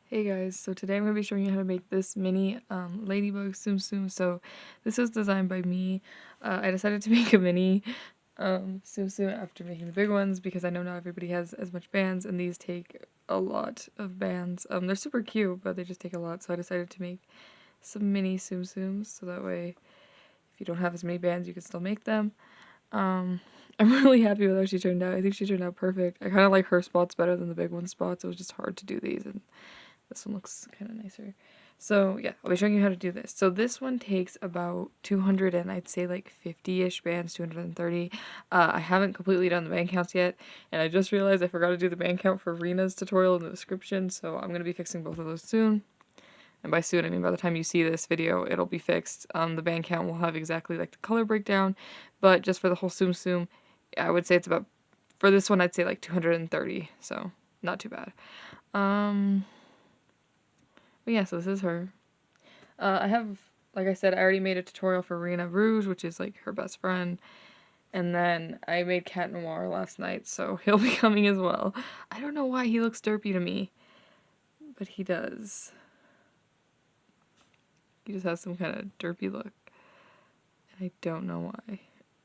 Hey guys, so today I'm going to be showing you how to make this mini ladybug Tsum Tsum. So this was designed by me. I decided to make a mini Tsum Tsum after making the big ones because I know not everybody has as much bands and these take a lot of bands. They're super cute, but they just take a lot, so I decided to make some mini Tsum Tsums so that way if you don't have as many bands you can still make them. I'm really happy with how she turned out. I think she turned out perfect. I kind of like her spots better than the big one spots. It was just hard to do these, and this one looks kind of nicer. So yeah, I'll be showing you how to do this. So this one takes about 200 and I'd say like 50-ish bands, 230. I haven't completely done the band counts yet, and I just realized I forgot to do the band count for Rena's tutorial in the description, so I'm going to be fixing both of those soon. And by soon, I mean by the time you see this video, it'll be fixed. The band count will have exactly like the color breakdown, but just for the whole Tsum Tsum, I would say it's about, for this one, I'd say like 230, so not too bad. But yeah, so this is her. I have, like I said, I already made a tutorial for Rena Rouge, which is like her best friend. And then I made Cat Noir last night, so he'll be coming as well. I don't know why he looks derpy to me, but he does. He just has some kind of derpy look. And I don't know why.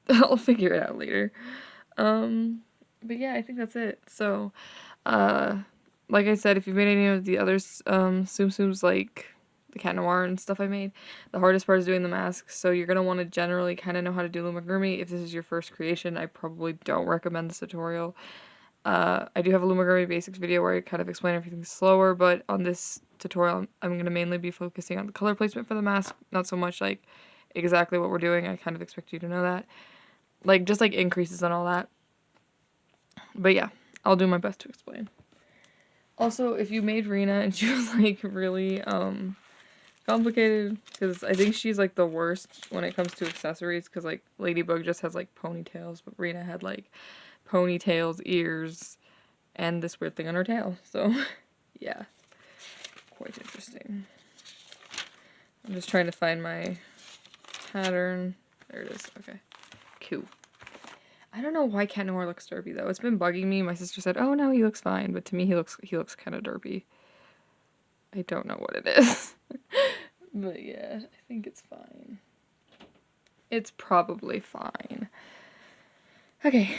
I'll figure it out later. But yeah, I think that's it. So, like I said, if you've made any of the other Tsum Tsums, like the Cat Noir and stuff I made, the hardest part is doing the masks, so you're going to want to generally kind of know how to do Loomigurumi. If this is your first creation, I probably don't recommend this tutorial. I do have a Loomigurumi basics video where I kind of explain everything slower, but on this tutorial, I'm going to mainly be focusing on the color placement for the mask, not so much like exactly what we're doing. I kind of expect you to know that. Like, just like increases and all that. But yeah, I'll do my best to explain. Also, if you made Rena and she was like really complicated, because I think she's like the worst when it comes to accessories, because like Ladybug just has like ponytails, but Rena had like ponytails, ears, and this weird thing on her tail. So yeah, quite interesting. I'm just trying to find my pattern. There it is. Okay, cool. I don't know why Cat Noir looks derpy though. It's been bugging me. My sister said, "Oh no, he looks fine," but to me he looks kind of derpy. I don't know what it is. But yeah, I think it's fine. It's probably fine. Okay,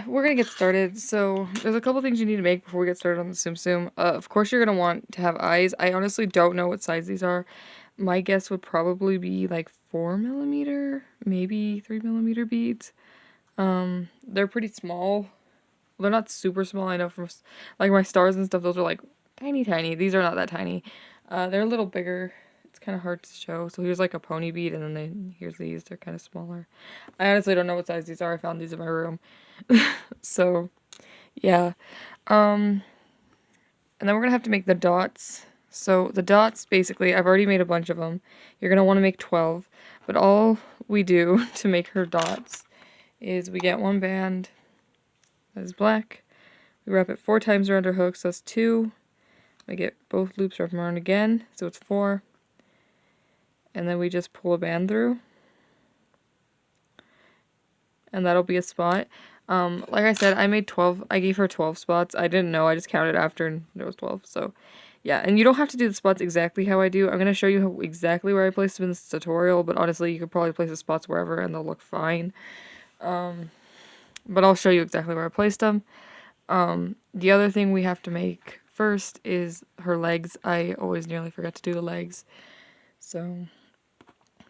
we're gonna get started. So there's a couple things you need to make before we get started on the Tsum Tsum. Of course you're gonna want to have eyes. I honestly don't know what size these are. My guess would probably be like 4mm, maybe 3mm beads. They're pretty small. They're not super small. I know from like my stars and stuff, those are like tiny, tiny. These are not that tiny. They're a little bigger. It's kind of hard to show. So here's like a pony bead, and then here's these. They're kind of smaller. I honestly don't know what size these are. I found these in my room. So yeah. And then we're gonna have to make the dots. So the dots, basically, I've already made a bunch of them. You're gonna want to make 12, but all we do to make her dots is we get one band that is black. We wrap it 4 times around her hook, so that's 2. We get both loops, wrap them around again, so it's 4. And then we just pull a band through. And that'll be a spot. Like I said, I made 12. I gave her 12 spots. I didn't know. I just counted after and there was 12. So, yeah. And you don't have to do the spots exactly how I do. I'm going to show you exactly where I placed them in this tutorial, but honestly, you could probably place the spots wherever and they'll look fine. But I'll show you exactly where I placed them. The other thing we have to make first is her legs. I always nearly forget to do the legs. So,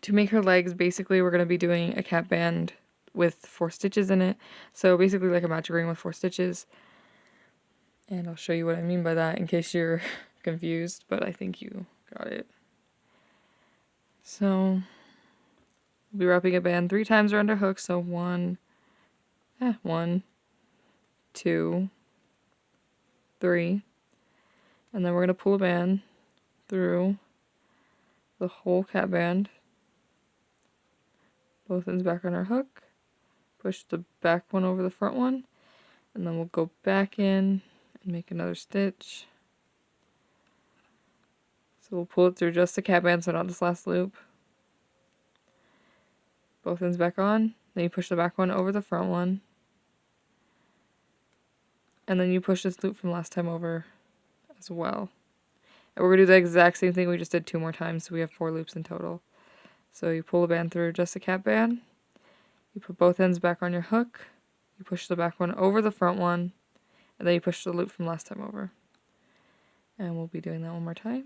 to make her legs, basically we're going to be doing a cap band with 4 stitches in it. So basically like a magic ring with 4 stitches. And I'll show you what I mean by that in case you're confused, but I think you got it. So we'll be wrapping a band 3 times around our hook. So 1, 2, 3. And then we're going to pull a band through the whole cap band. Both ends back on our hook. Push the back one over the front one. And then we'll go back in and make another stitch. So we'll pull it through just the cap band, so not this last loop. Both ends back on. Then you push the back one over the front one. And then you push this loop from last time over as well. And we're going to do the exact same thing we just did 2 more times, so we have 4 loops in total. So you pull the band through just the cap band, you put both ends back on your hook, you push the back one over the front one, and then you push the loop from last time over. And we'll be doing that one more time.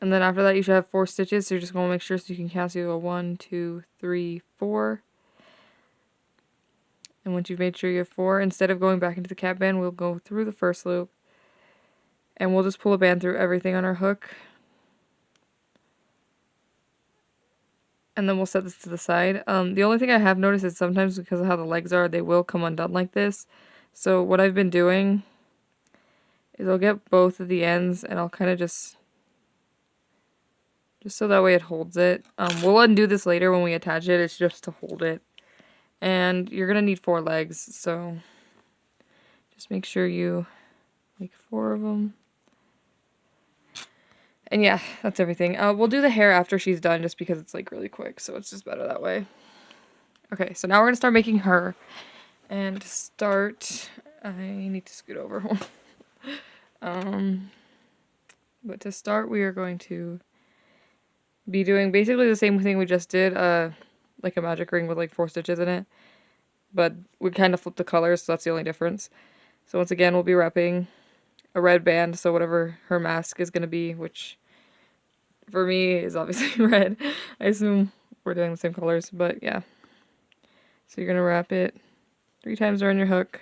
And then after that you should have 4 stitches, so you're just going to make sure so you can count. So you go 1, 2, 3, 4. And once you've made sure you have 4, instead of going back into the cap band, we'll go through the first loop. And we'll just pull a band through everything on our hook. And then we'll set this to the side. The only thing I have noticed is sometimes because of how the legs are, they will come undone like this. So what I've been doing is I'll get both of the ends and I'll kind of just so that way it holds it. We'll undo this later when we attach it. It's just to hold it. And you're going to need 4 legs, so just make sure you make 4 of them. And yeah, that's everything. We'll do the hair after she's done just because it's like really quick, so it's just better that way. Okay, so now we're going to start making her. And to start, I need to scoot over. But to start, we are going to be doing basically the same thing we just did, like a magic ring with like 4 stitches in it. But we kind of flip the colors, so that's the only difference. So once again, we'll be wrapping a red band, so whatever her mask is going to be, which for me is obviously red. I assume we're doing the same colors, but yeah. So you're going to wrap it 3 times around your hook.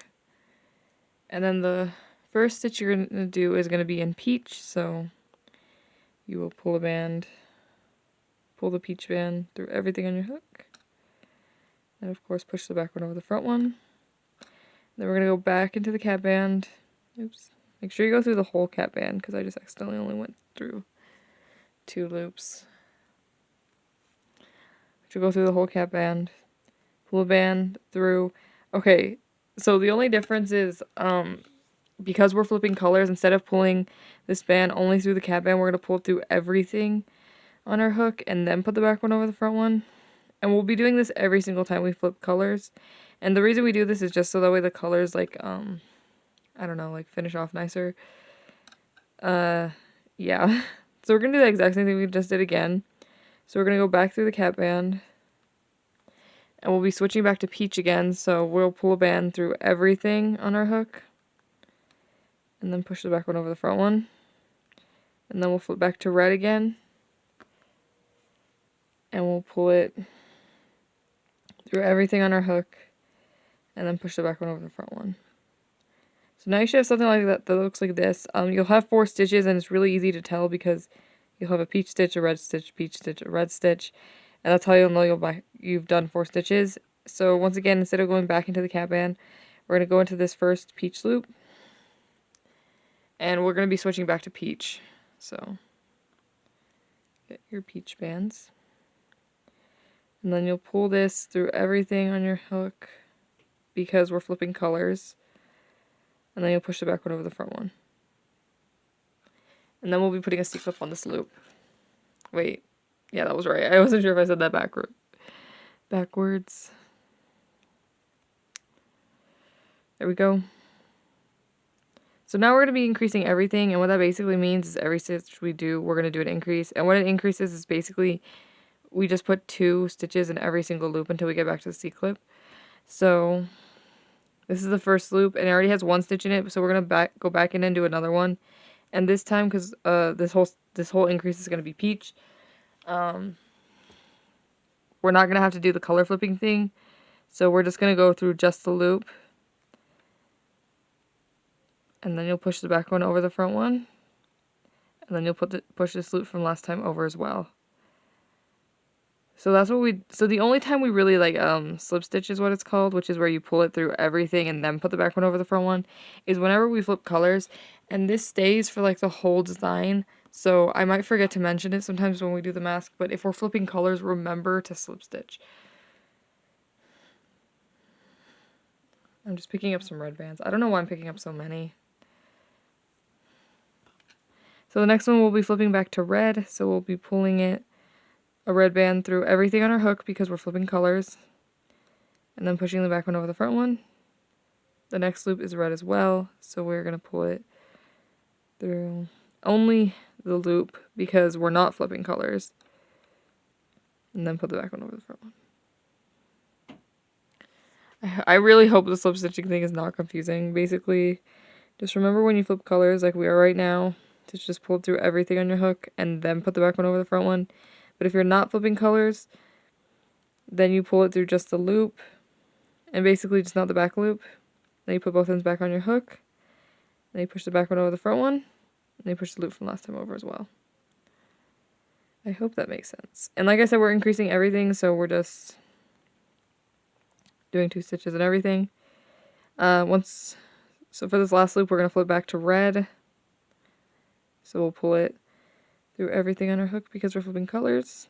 And then the first stitch you're going to do is going to be in peach, so you will pull the peach band through everything on your hook. And of course push the back one over the front one. Then we're going to go back into the cap band. Oops. Make sure you go through the whole cap band because I just accidentally only went through 2 loops. So go through the whole cap band. Pull the band through. Okay, so the only difference is because we're flipping colors, instead of pulling this band only through the cap band, we're going to pull it through everything on our hook and then put the back one over the front one. And we'll be doing this every single time we flip colors. And the reason we do this is just so that way the colors, like, I don't know, like, finish off nicer. Yeah. So we're going to do the exact same thing we just did again. So we're going to go back through the cap band. And we'll be switching back to peach again. So we'll pull a band through everything on our hook. And then push the back one over the front one. And then we'll flip back to red again. And we'll pull it through everything on our hook, and then push the back one over the front one. So now you should have something like that looks like this. You'll have 4 stitches, and it's really easy to tell because you'll have a peach stitch, a red stitch, peach stitch, a red stitch, and that's how you'll know you've done 4 stitches. So once again, instead of going back into the cap band, we're going to go into this first peach loop, and we're going to be switching back to peach. So get your peach bands. And then you'll pull this through everything on your hook because we're flipping colors. And then you'll push the back one over the front one. And then we'll be putting a C-clip on this loop. Wait. Yeah, that was right. I wasn't sure if I said that backwards. There we go. So now we're going to be increasing everything. And what that basically means is every stitch we do, we're going to do an increase. And what it increases is basically we just put 2 stitches in every single loop until we get back to the C-clip. So this is the first loop, and it already has 1 stitch in it, so we're going to go back in and do another one. And this time, because this whole increase is going to be peach, we're not going to have to do the color flipping thing. So we're just going to go through just the loop. And then you'll push the back one over the front one. And then you'll push this loop from last time over as well. So that's what so the only time we really like slip stitch is what it's called, which is where you pull it through everything and then put the back one over the front one, is whenever we flip colors. And this stays for like the whole design. So I might forget to mention it sometimes when we do the mask, but if we're flipping colors, remember to slip stitch. I'm just picking up some red bands. I don't know why I'm picking up so many. So the next one we'll be flipping back to red, so we'll be pulling a red band through everything on our hook because we're flipping colors, and then pushing the back one over the front one, The next loop is red as well, so we're going to pull it through only the loop because we're not flipping colors. And then put the back one over the front one. I really hope the slip stitching thing is not confusing. Basically, just remember when you flip colors like we are right now, to just pull through everything on your hook and then put the back one over the front one. But if you're not flipping colors, then you pull it through just the loop and basically just not the back loop. Then you put both ends back on your hook. Then you push the back one over the front one. And then you push the loop from last time over as well. I hope that makes sense. And like I said, we're increasing everything, so we're just doing 2 stitches and everything. So for this last loop, we're going to flip back to red. So we'll pull it through everything on our hook because we're flipping colors.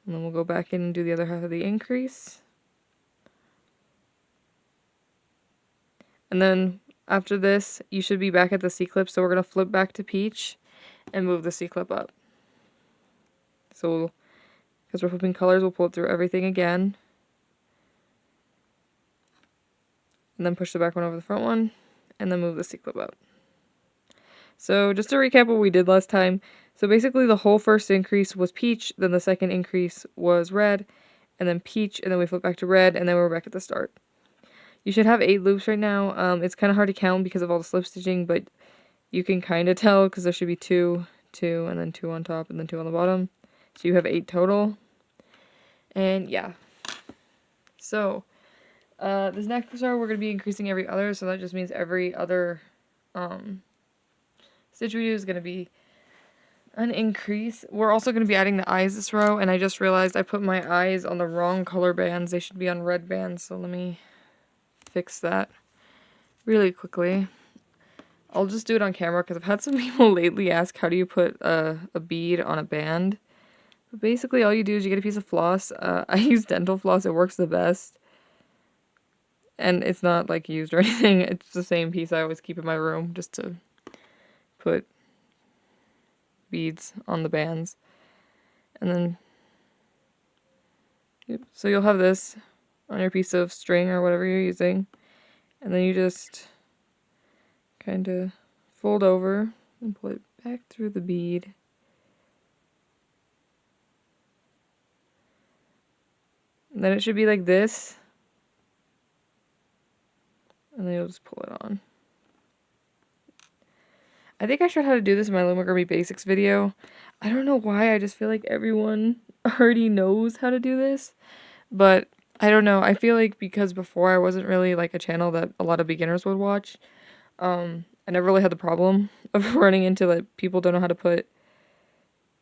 And then we'll go back in and do the other half of the increase. And then after this, you should be back at the C-clip. So we're going to flip back to peach and move the C-clip up. So because we're flipping colors, we'll pull it through everything again. And then push the back one over the front one. And then move the C-clip up. So just to recap what we did last time. So basically the whole first increase was peach. Then the second increase was red. And then peach. And then we flip back to red. And then we're back at the start. You should have 8 loops right now. It's kind of hard to count because of all the slip stitching. But you can kind of tell because there should be 2, 2, and then 2 on top. And then 2 on the bottom. So you have 8 total. And yeah. So this next row we're going to be increasing every other, so that just means every other stitch we do is going to be an increase. We're also going to be adding the eyes this row, and I just realized I put my eyes on the wrong color bands. They should be on red bands, so let me fix that really quickly. I'll just do it on camera because I've had some people lately ask how do you put a bead on a band. But basically all you do is you get a piece of floss. I use dental floss, it works the best. And it's not like used or anything. It's the same piece I always keep in my room just to put beads on the bands. And then, so you'll have this on your piece of string or whatever you're using. And then you just kind of fold over and pull it back through the bead. And then it should be like this. And then you'll just pull it on. I think I showed how to do this in my Loomigurumi Basics video. I don't know why, I just feel like everyone already knows how to do this. But I don't know, I feel like because before I wasn't really like a channel that a lot of beginners would watch. I never really had the problem of running into like people don't know how to put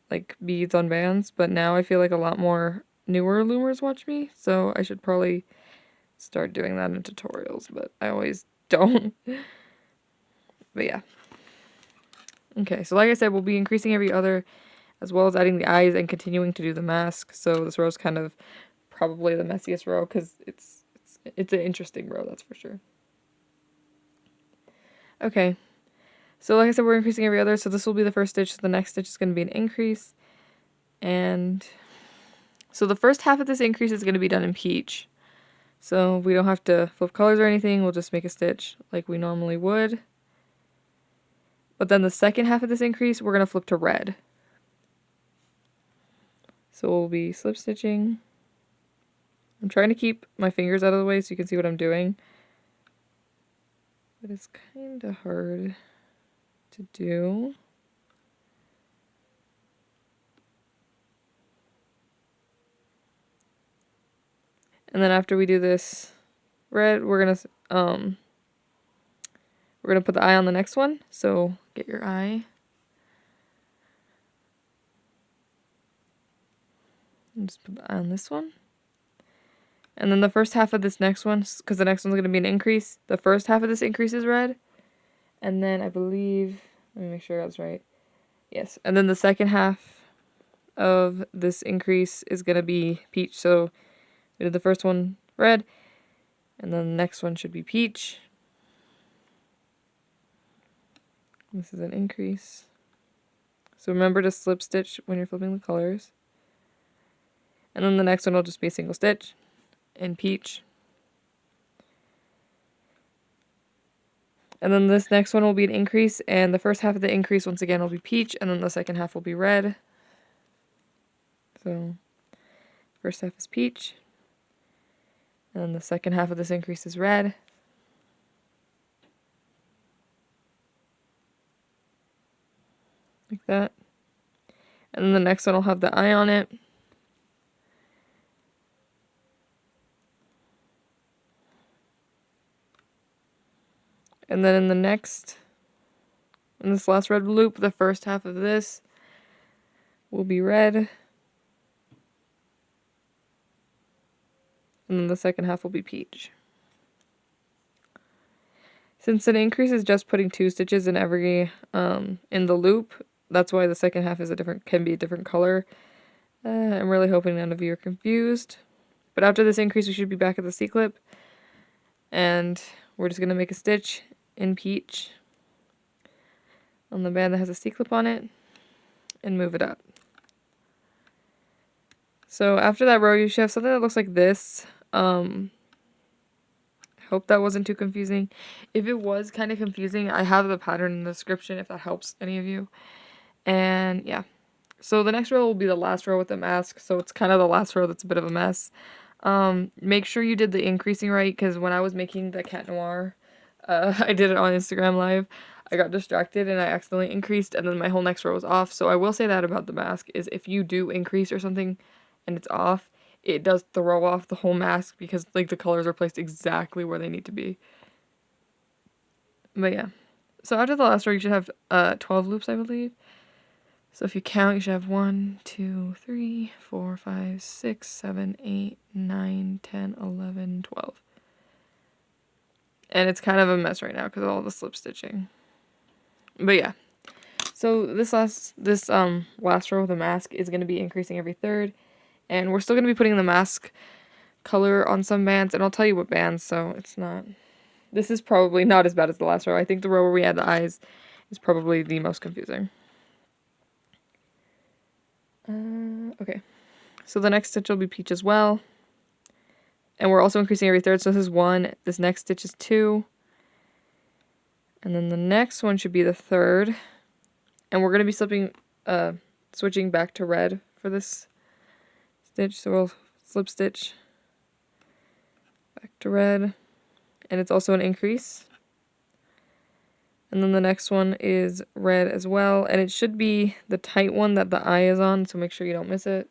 like beads on bands. But now I feel like a lot more newer loomers watch me. So I should probably start doing that in tutorials, but I always don't. But yeah. Okay, so like I said, we'll be increasing every other, as well as adding the eyes and continuing to do the mask. So this row is kind of probably the messiest row because it's an interesting row, that's for sure. Okay, so like I said, we're increasing every other, so this will be the first stitch. So the next stitch is going to be an increase. And so the first half of this increase is going to be done in peach. So we don't have to flip colors or anything, we'll just make a stitch like we normally would. But then the second half of this increase, we're going to flip to red. So we'll be slip stitching. I'm trying to keep my fingers out of the way so you can see what I'm doing. But it's kind of hard to do. And then after we do this red, we're gonna put the eye on the next one. So get your eye. And just put the eye on this one. And then the first half of this next one, because the next one's going to be an increase, the first half of this increase is red. And then I believe, let me make sure that's right. Yes, and then the second half of this increase is going to be peach. So we did the first one red, and then the next one should be peach. This is an increase. So remember to slip stitch when you're flipping the colors. And then the next one will just be a single stitch in peach. And then this next one will be an increase, and the first half of the increase once again will be peach, and then the second half will be red. So first half is peach, and then the second half of this increase is red. Like that. And then the next one will have the eye on it. And then in this last red loop, the first half of this will be red. And then the second half will be peach. Since an increase is just putting 2 stitches in every, in the loop, that's why the second half is can be a different color. I'm really hoping none of you are confused. But after this increase, we should be back at the C-clip. And we're just going to make a stitch in peach on the band that has a C-clip on it and move it up. So after that row, you should have something that looks like this. Hope that wasn't too confusing. If it was kind of confusing, I have the pattern in the description if that helps any of you. And yeah. So the next row will be the last row with the mask. So it's kind of the last row that's a bit of a mess. Make sure you did the increasing right, because when I was making the Cat Noir, I did it on Instagram Live. I got distracted and I accidentally increased, and then my whole next row was off. So I will say that about the mask, is if you do increase or something and it's off, it does throw off the whole mask, because like the colors are placed exactly where they need to be. But yeah. So after the last row, you should have 12 loops, I believe. So if you count, you should have 1, 2, 3, 4, 5, 6, 7, 8, 9, 10, 11, 12. And it's kind of a mess right now because of all the slip stitching. But yeah. So this last row with the mask is going to be increasing every third. And we're still going to be putting the mask color on some bands. And I'll tell you what bands, so it's not... This is probably not as bad as the last row. I think the row where we had the eyes is probably the most confusing. Okay. So the next stitch will be peach as well. And we're also increasing every third. So this is 1. This next stitch is 2. And then the next one should be the third. And we're going to be switching back to red for this stitch. So we'll slip stitch back to red. And it's also an increase. And then the next one is red as well. And it should be the tight one that the eye is on, so make sure you don't miss it.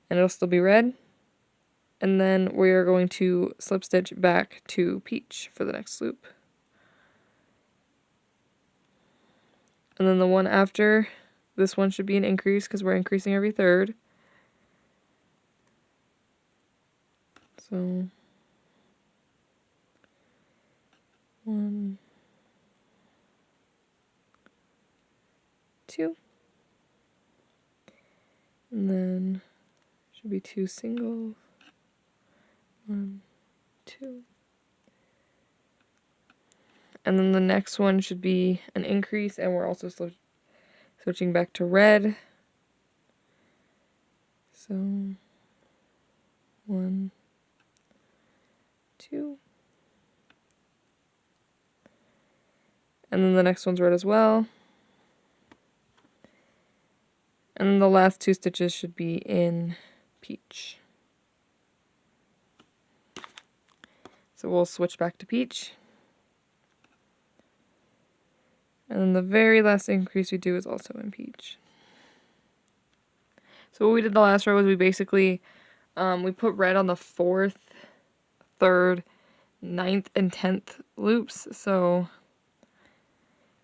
And it'll still be red. And then we are going to slip stitch back to peach for the next loop. And then the one after, this one should be an increase because we're increasing every third. So 1, 2, and then should be 2 singles. 1, 2, and then the next one should be an increase, and we're also switching back to red. So 1, 2, and then the next one's red as well. And then the last 2 stitches should be in peach. So we'll switch back to peach. And then the very last increase we do is also in peach. So what we did the last row was we basically, we put red on the 4th, 3rd, 9th, and 10th loops. So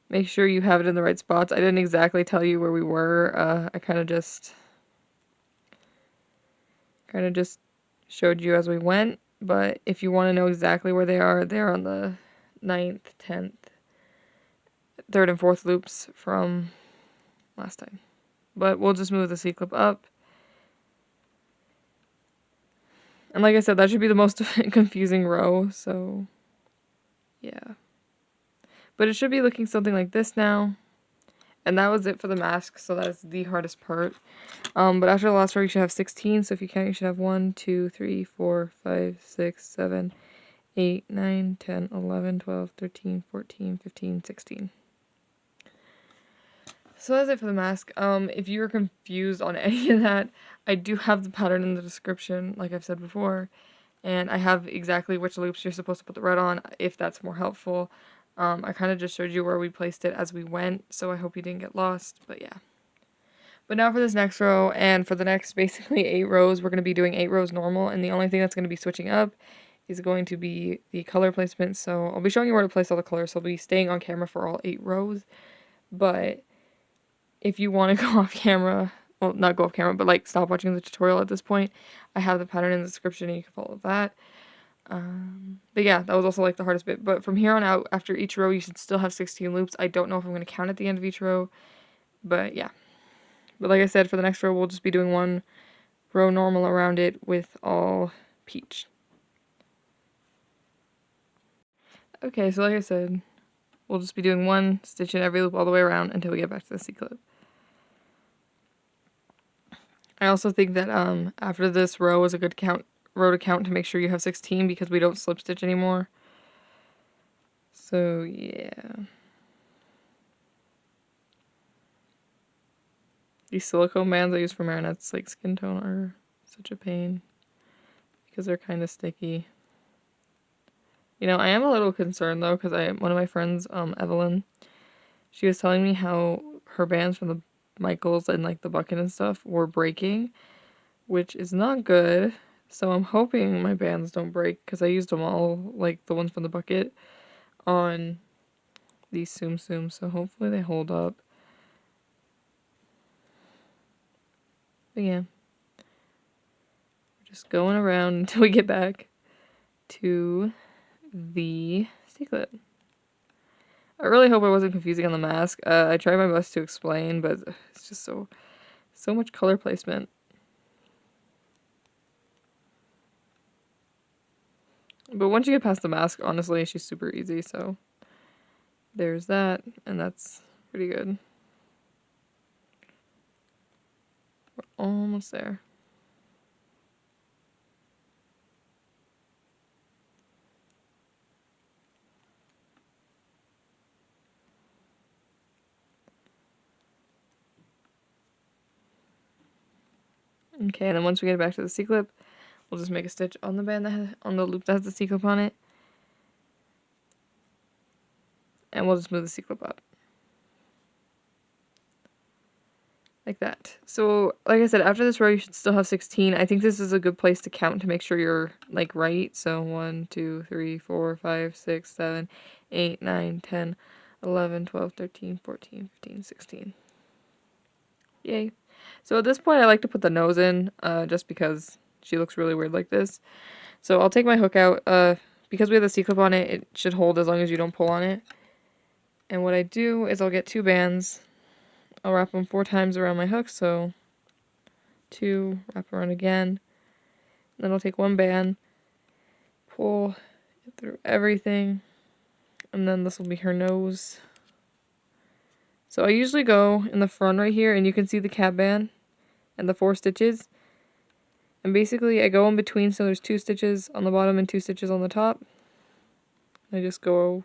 make sure you have it in the right spots. I didn't exactly tell you where we were. I kind of just showed you as we went. But if you want to know exactly where they're on the 9th, 10th, 3rd, and 4th loops from last time. But we'll just move the C-clip up. And like I said, that should be the most confusing row, so yeah. But it should be looking something like this now. And that was it for the mask, so that is the hardest part. But after the last row, you should have 16. So if you count, you should have 1, 2, 3, 4, 5, 6, 7, 8, 9, 10, 11, 12, 13, 14, 15, 16. So that's it for the mask. If you were confused on any of that, I do have the pattern in the description, like I've said before. And I have exactly which loops you're supposed to put the red on, if that's more helpful. I kind of just showed you where we placed it as we went, so I hope you didn't get lost, but yeah. But now for this next row, and for the next basically 8 rows, we're going to be doing 8 rows normal, and the only thing that's going to be switching up is going to be the color placement. So I'll be showing you where to place all the colors, so I'll be staying on camera for all 8 rows. But if you want to go off camera, well, not go off camera, but like stop watching the tutorial at this point, I have the pattern in the description and you can follow that. But yeah, that was also like the hardest bit. But from here on out, after each row, you should still have 16 loops. I don't know if I'm going to count at the end of each row, but yeah. But like I said, for the next row, we'll just be doing 1 row normal around it with all peach. Okay, so like I said, we'll just be doing 1 stitch in every loop all the way around until we get back to the C-clip. I also think that after this row is a good row to count to make sure you have 16 because we don't slip stitch anymore. So yeah. These silicone bands I use for Marinette's like skin tone are such a pain because they're kind of sticky. You know, I am a little concerned though because one of my friends, Evelyn, she was telling me how her bands from the Michaels and like the bucket and stuff were breaking, which is not good. So I'm hoping my bands don't break because I used them all, like the ones from the bucket, on these Tsum Tsum. So hopefully they hold up. But yeah, we're just going around until we get back to the C-clip. I really hope I wasn't confusing on the mask. I tried my best to explain, but it's just so much color placement. But once you get past the mask, honestly, she's super easy, so there's that, and that's pretty good. We're almost there. Okay, and then once we get back to the C-clip, we'll just make a stitch on the band on the loop that has the C-clip on it. And we'll just move the C-clip up. Like that. So, like I said, after this row, you should still have 16. I think this is a good place to count to make sure you're, like, right. So, 1, 2, 3, 4, 5, 6, 7, 8, 9, 10, 11, 12, 13, 14, 15, 16. Yay. So, at this point, I like to put the nose in, just because she looks really weird like this. So, I'll take my hook out. Because we have the C-clip on it, it should hold as long as you don't pull on it. And what I do is I'll get 2 bands. I'll wrap them 4 times around my hook, so 2, wrap around again. Then I'll take 1 band, pull it through everything, and then this will be her nose. So I usually go in the front right here, and you can see the cap band and the 4 stitches. And basically I go in between, so there's 2 stitches on the bottom and 2 stitches on the top. I just go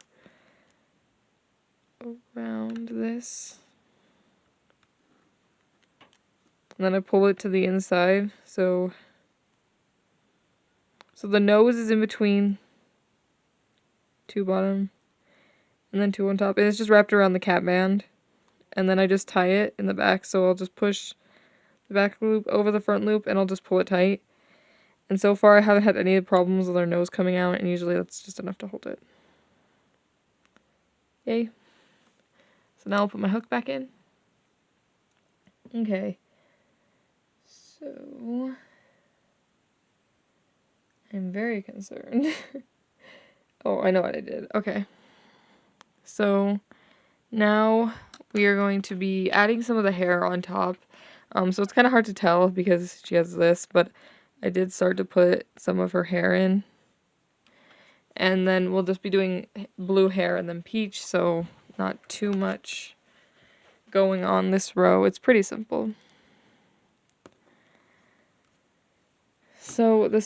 around this. And then I pull it to the inside, so the nose is in between 2 bottom, and then 2 on top, and it's just wrapped around the cap band, and then I just tie it in the back, so I'll just push the back loop over the front loop, and I'll just pull it tight, and so far I haven't had any problems with her nose coming out, and usually that's just enough to hold it. Yay. So now I'll put my hook back in. Okay. So I'm very concerned. Oh, I know what I did. Okay. So now we are going to be adding some of the hair on top. So it's kind of hard to tell because she has this, but I did start to put some of her hair in. And then we'll just be doing blue hair and then peach, so not too much going on this row. It's pretty simple. So the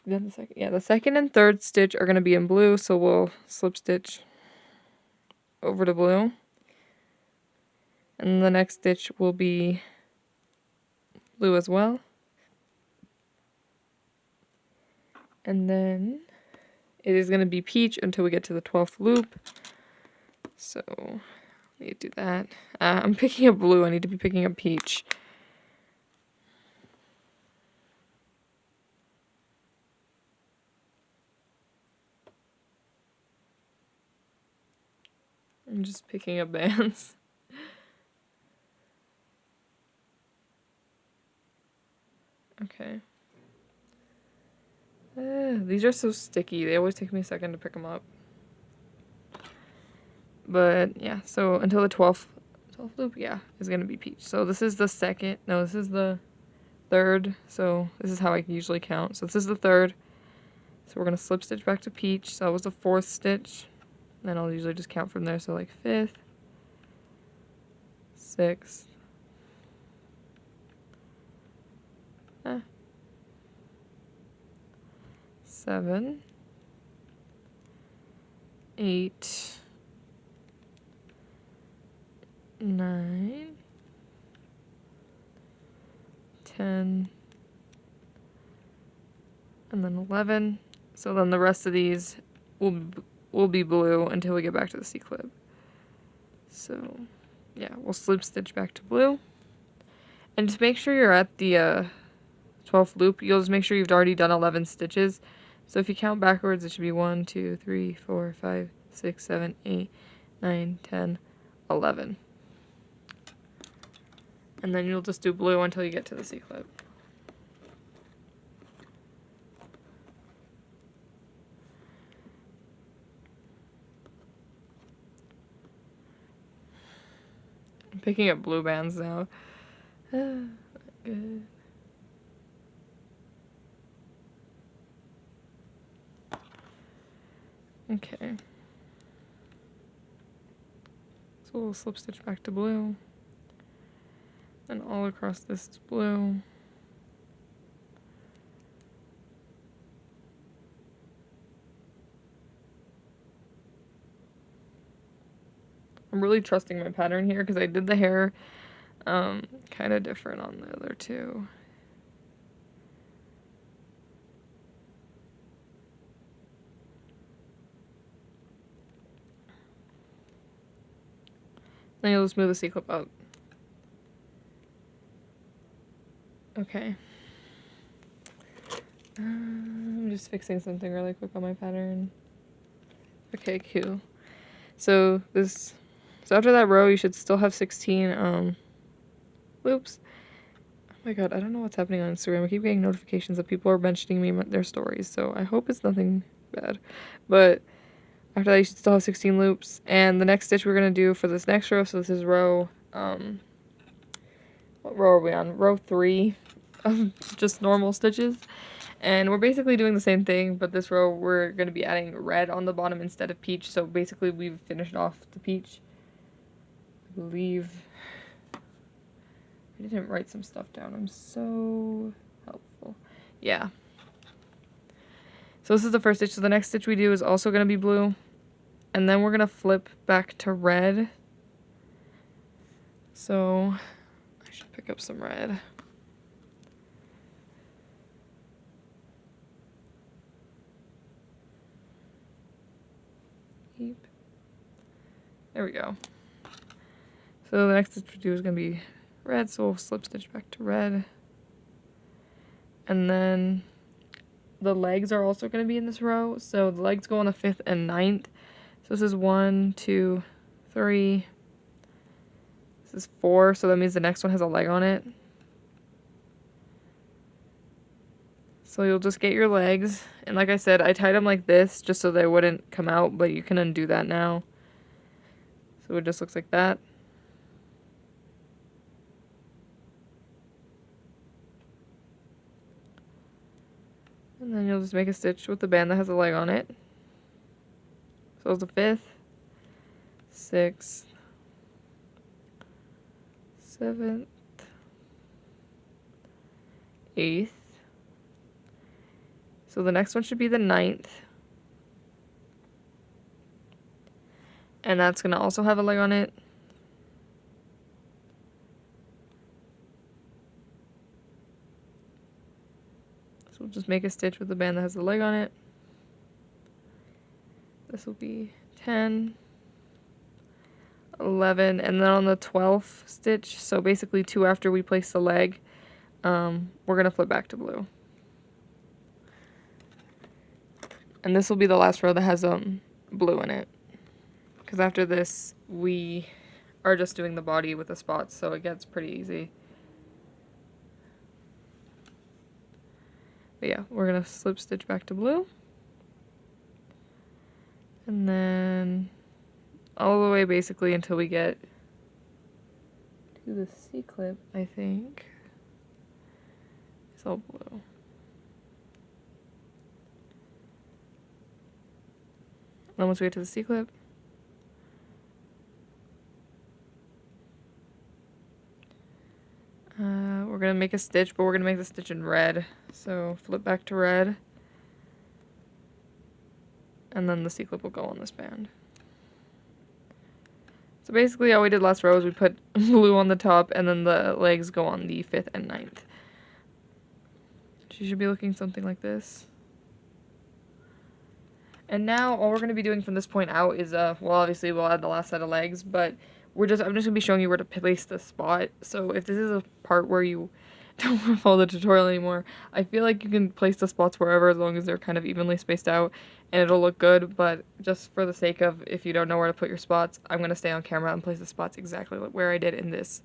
then the second, yeah, the second and third stitch are going to be in blue, so we'll slip stitch over to blue. And the next stitch will be blue as well. And then it is going to be peach until we get to the 12th loop. So, I need to do that. I'm picking up blue, I need to be picking up peach. I'm just picking up bands. Okay. These are so sticky. They always take me a second to pick them up. But yeah, so until the 12th loop, yeah, is going to be peach. So this is the second. No, this is the third. So this is how I usually count. So this is the third. So we're going to slip stitch back to peach. So that was the 4th stitch. Then I'll usually just count from there. So like 5th, 6th, 7, 8, 9, 10, and then 11. So then the rest of these will be blue until we get back to the C-clip. So yeah, we'll slip stitch back to blue. And to make sure you're at the 12th loop, you'll just make sure you've already done 11 stitches. So if you count backwards, it should be 1, 2, 3, 4, 5, 6, 7, 8, 9, 10, 11. And then you'll just do blue until you get to the C-clip. I'm picking up blue bands now. Good. Okay. So we'll slip stitch back to blue. And all across this is blue. I'm really trusting my pattern here because I did the hair kind of different on the other two. Then you'll just move the C-clip up. Okay. I'm just fixing something really quick on my pattern. Okay, cool. So after that row, you should still have 16 loops. Oh my god, I don't know what's happening on Instagram. I keep getting notifications that people are mentioning me in their stories, so I hope it's nothing bad. But after that, you should still have 16 loops. And the next stitch we're going to do for this next row, so this is row, what row are we on? Row 3 of just normal stitches. And we're basically doing the same thing, but this row we're going to be adding red on the bottom instead of peach. So basically we've finished off the peach. I believe I didn't write some stuff down. I'm so helpful. Yeah. So this is the first stitch. So the next stitch we do is also going to be blue. And then we're going to flip back to red. So I should pick up some red. There we go. So the next stitch we do is going to be red, so we'll slip stitch back to red. And then the legs are also going to be in this row. So the legs go on the 5th and 9th. So this is 1, 2, 3. This is 4, so that means the next one has a leg on it. So you'll just get your legs. And like I said, I tied them like this just so they wouldn't come out, but you can undo that now. So it just looks like that. And then you'll just make a stitch with the band that has a leg on it. So it's the 5th, 6th, 7th, 8th, So the next one should be the 9th. And that's going to also have a leg on it. So we'll just make a stitch with the band that has the leg on it. This will be 10, 11, and then on the 12th stitch, so basically 2 after we place the leg, we're going to flip back to blue. And this will be the last row that has blue in it. Because after this, we are just doing the body with the spots, so it gets pretty easy. But yeah, we're going to slip stitch back to blue. And then all the way basically until we get to the C-clip, I think. It's all blue. Then once we get to the C-clip, we're going to make a stitch, but we're going to make the stitch in red. So flip back to red. And then the C-clip will go on this band. So basically all we did last row is we put blue on the top and then the legs go on the 5th and 9th. She should be looking something like this. And now all we're going to be doing from this point out is, well, obviously we'll add the last set of legs, but I'm just going to be showing you where to place the spot. So if this is a part where you don't want to follow the tutorial anymore, I feel like you can place the spots wherever as long as they're kind of evenly spaced out and it'll look good. But just for the sake of if you don't know where to put your spots, I'm going to stay on camera and place the spots exactly where I did in this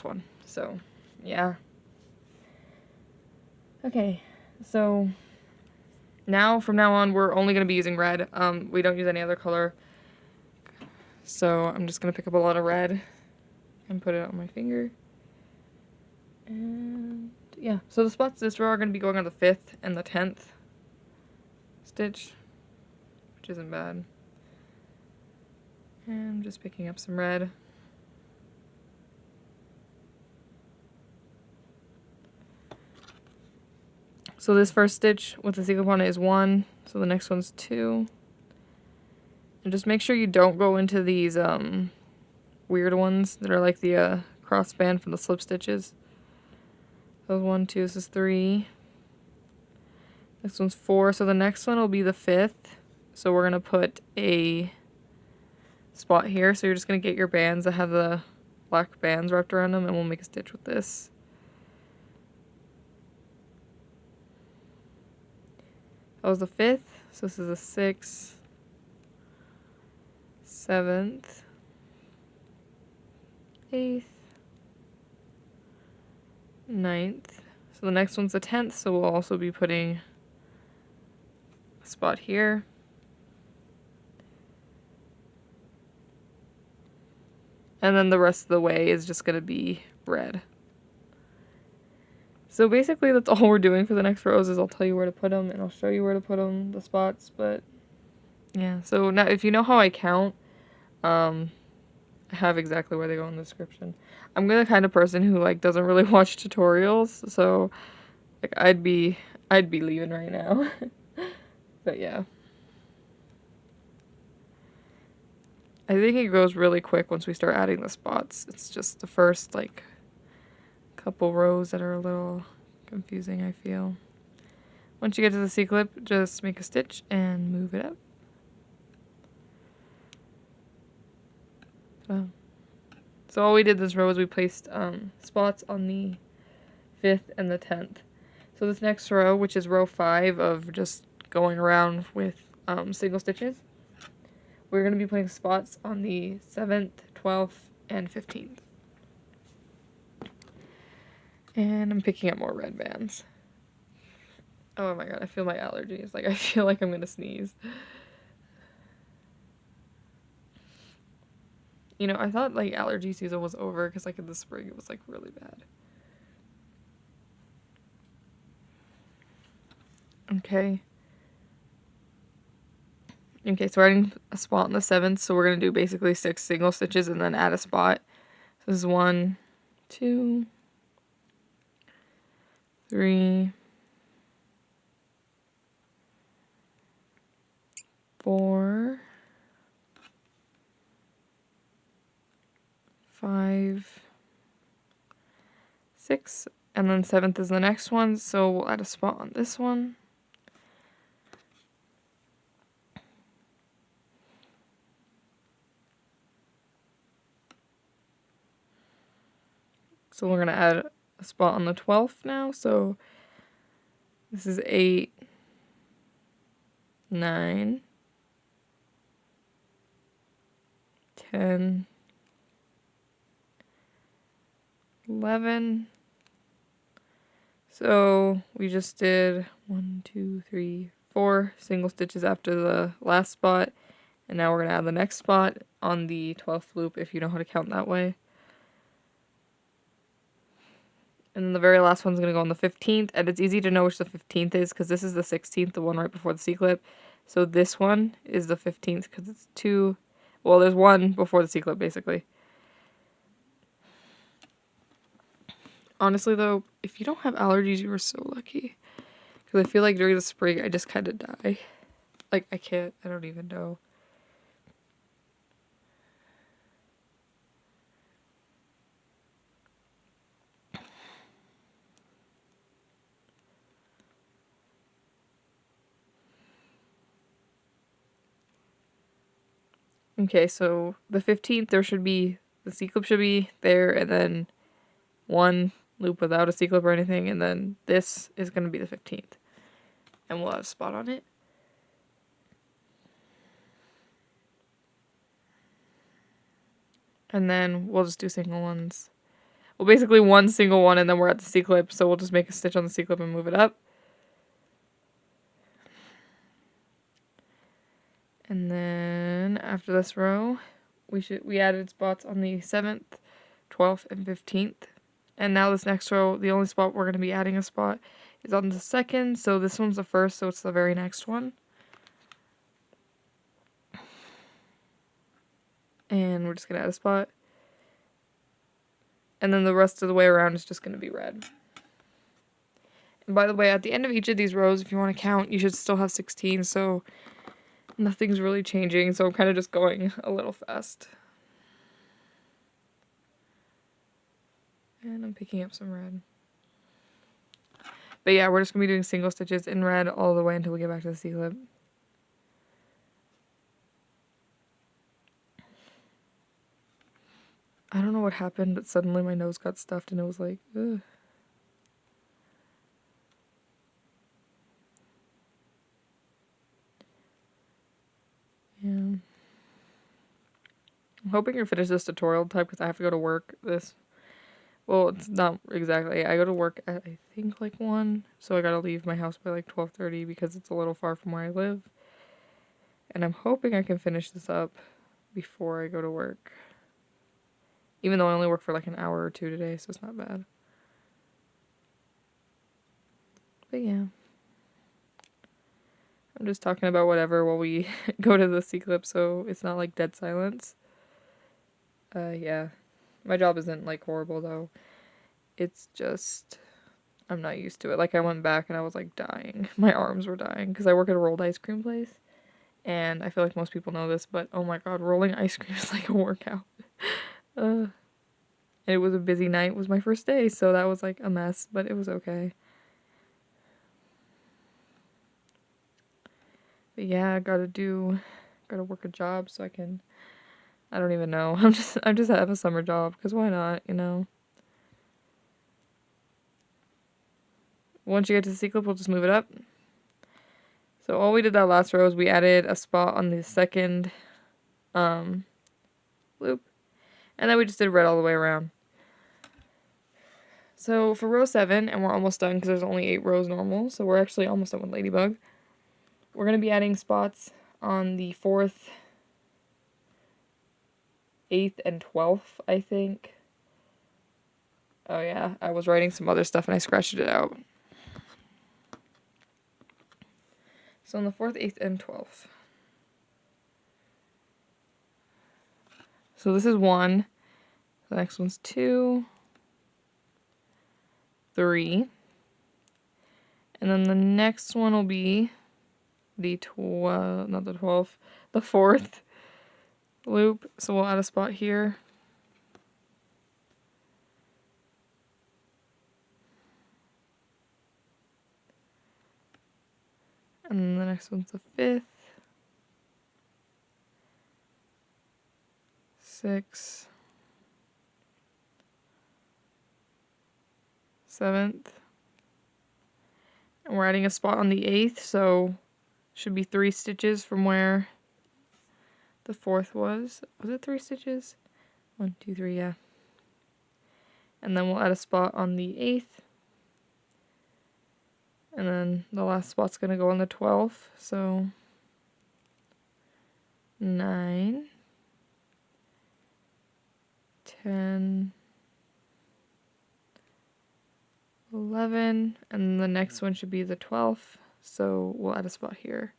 one. So yeah. Okay, so now from now on we're only going to be using red. We don't use any other color. So I'm just going to pick up a lot of red and put it on my finger. And yeah, so the spots this row are going to be going on the 5th and the 10th stitch, which isn't bad. And I'm just picking up some red. So this first stitch with the sequin on it is 1, so the next one's 2. And just make sure you don't go into these weird ones that are like the crossband from the slip stitches. So 1, 2, this is 3. This one's 4, so the next one will be the 5th. So we're going to put a spot here. So you're just going to get your bands that have the black bands wrapped around them, and we'll make a stitch with this. That was the 5th, so this is the 6th, 7th, 8th, 9th. So the next one's the 10th, so we'll also be putting a spot here. And then the rest of the way is just going to be red. So basically that's all we're doing for the next rows is I'll tell you where to put them and I'll show you where to put them, the spots, but yeah. So now if you know how I count, I have exactly where they go in the description. I'm the kind of person who like doesn't really watch tutorials, so like I'd be leaving right now. But yeah. I think it goes really quick once we start adding the spots. It's just the first like couple rows that are a little confusing, I feel. Once you get to the C-clip, just make a stitch and move it up. So all we did this row is we placed spots on the 5th and the 10th. So this next row, which is row 5 of just going around with single stitches, we're going to be putting spots on the 7th, 12th, and 15th. And I'm picking up more red bands. Oh my god, I feel my allergies. Like, I feel like I'm gonna sneeze. You know, I thought, like, allergy season was over because, like, in the spring it was, like, really bad. Okay. Okay, so we're adding a spot on the 7th, so we're gonna do basically 6 single stitches and then add a spot. So this is 1, 2, 3, 4, 5, 6, and then 7th is the next one, so we'll add a spot on this one. So we're going to add a spot on the 12th now, so this is 8, 9, 10, 11. So we just did 1, 2, 3, 4 single stitches after the last spot, and now we're going to add the next spot on the 12th loop if you know how to count that way. And then the very last one's going to go on the 15th, and it's easy to know which the 15th is because this is the 16th, the one right before the C-clip. So this one is the 15th because it's 2, well, there's one before the C-clip basically. Honestly though, if you don't have allergies, you are so lucky. Because I feel like during the spring, I just kind of die. Like, I don't even know. Okay, so the 15th, the C-clip should be there, and then one loop without a C-clip or anything, and then this is going to be the 15th. And we'll have a spot on it. And then we'll just do single ones. Well, basically one single one, and then we're at the C-clip, so we'll just make a stitch on the C-clip and move it up. And then after this row, we added spots on the 7th, 12th, and 15th. And now this next row, the only spot we're going to be adding a spot is on the 2nd. So this one's the first, so it's the very next one. And we're just going to add a spot. And then the rest of the way around is just going to be red. And by the way, at the end of each of these rows, if you want to count, you should still have 16. So nothing's really changing. So I'm kind of just going a little fast. And I'm picking up some red. But yeah, we're just going to be doing single stitches in red all the way until we get back to the C-clip. I don't know what happened, but suddenly my nose got stuffed and it was like, ugh. Yeah. I'm hoping to finish this tutorial type because I have to go to work well, it's not exactly. I go to work at, I think, like 1. So I gotta leave my house by, like, 12:30 because it's a little far from where I live. And I'm hoping I can finish this up before I go to work. Even though I only work for, like, an hour or 2 today, so it's not bad. But, yeah. I'm just talking about whatever while we go to the C-clip, so it's not, like, dead silence. Yeah. My job isn't, like, horrible, though. It's just, I'm not used to it. Like, I went back and I was, like, dying. My arms were dying because I work at a rolled ice cream place. And I feel like most people know this, but oh my god, rolling ice cream is like a workout. And it was a busy night. It was my first day, so that was, like, a mess, but it was okay. But yeah, I gotta work a job so I don't even know. I'm just have a summer job, because why not, you know? Once you get to the C-clip, we'll just move it up. So all we did that last row is we added a spot on the 2nd loop. And then we just did red all the way around. So for row 7, and we're almost done because there's only 8 rows normal, so we're actually almost done with Ladybug. We're going to be adding spots on the 4th, 8th, and 12th, I think. Oh yeah, I was writing some other stuff and I scratched it out. So on the 4th, 8th, and 12th. So this is 1. The next one's 2, 3. And then the next one will be the 12th, the 4th loop. So we'll add a spot here. And then the next one's the 5th, 6th, 7th. And we're adding a spot on the 8th, so should be 3 stitches from where the 4th was. Was it 3 stitches? 1, 2, 3, yeah. And then we'll add a spot on the 8th. And then the last spot's going to go on the 12th, so 9, 10, 11, and the next one should be the 12th, so we'll add a spot here.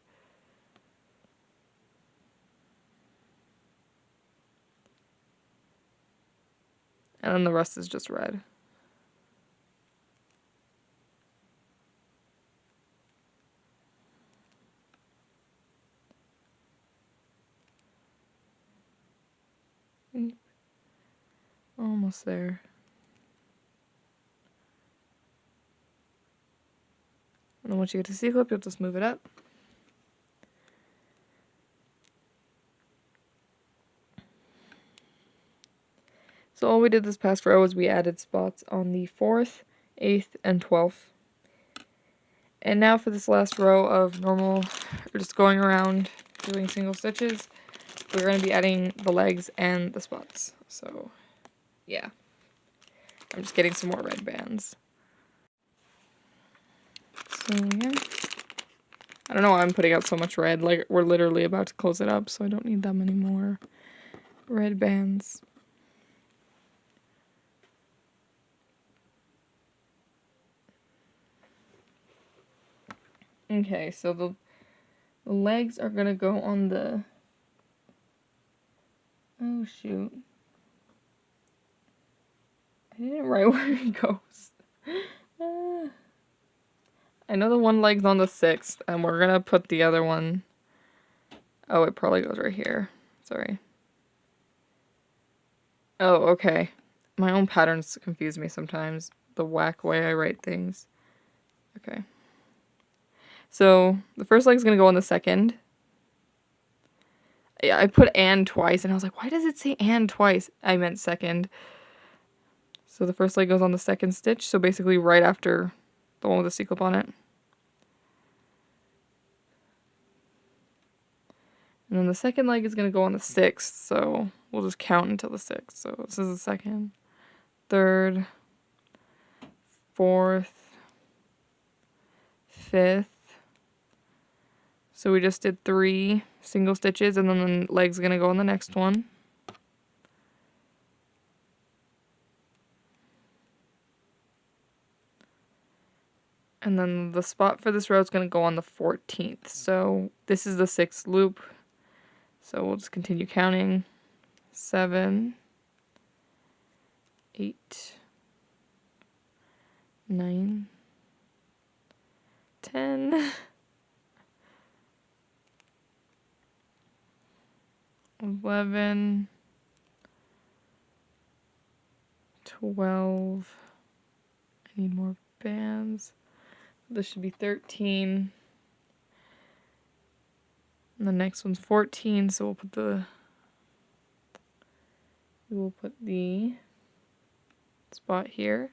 And then the rest is just red. Almost there. And then once you get to C-clip, you'll just move it up. So all we did this past row was we added spots on the 4th, 8th, and 12th. And now for this last row of normal, we're just going around doing single stitches. We're going to be adding the legs and the spots. So, yeah. I'm just getting some more red bands. So, yeah. I don't know why I'm putting out so much red. Like, we're literally about to close it up, so I don't need that many more red bands. Okay, so the legs are going to go on the... Oh, shoot. I didn't write where it goes. I know the one leg's on the 6th, and we're going to put the other one... Oh, it probably goes right here. Sorry. Oh, okay. My own patterns confuse me sometimes. The whack way I write things. Okay. So, the first leg's going to go on the 2nd. Yeah, I put and twice, and I was like, why does it say and twice? I meant 2nd. So the first leg goes on the 2nd stitch, so basically right after the one with the C-clip on it. And then the second leg is going to go on the 6th, so we'll just count until the 6th. So this is the 2nd, 3rd, 4th, 5th. So we just did 3 single stitches, and then the leg's going to go on the next one. And then the spot for this row is going to go on the 14th. So this is the 6th loop. So we'll just continue counting. 7, 8, 9, 10, 11, 12. I need more bands. This should be 13. And the next one's 14, so we'll put the spot here.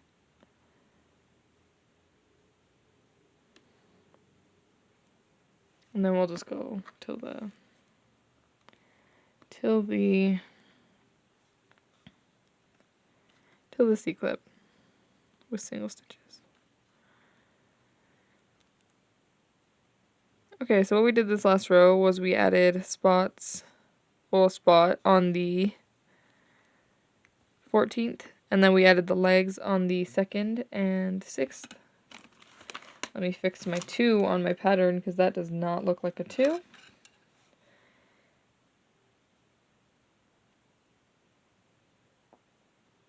And then we'll just go till the C-clip with single stitches. Okay, so what we did this last row was we added a spot on the 14th, and then we added the legs on the 2nd and 6th. Let me fix my 2 on my pattern because that does not look like a 2.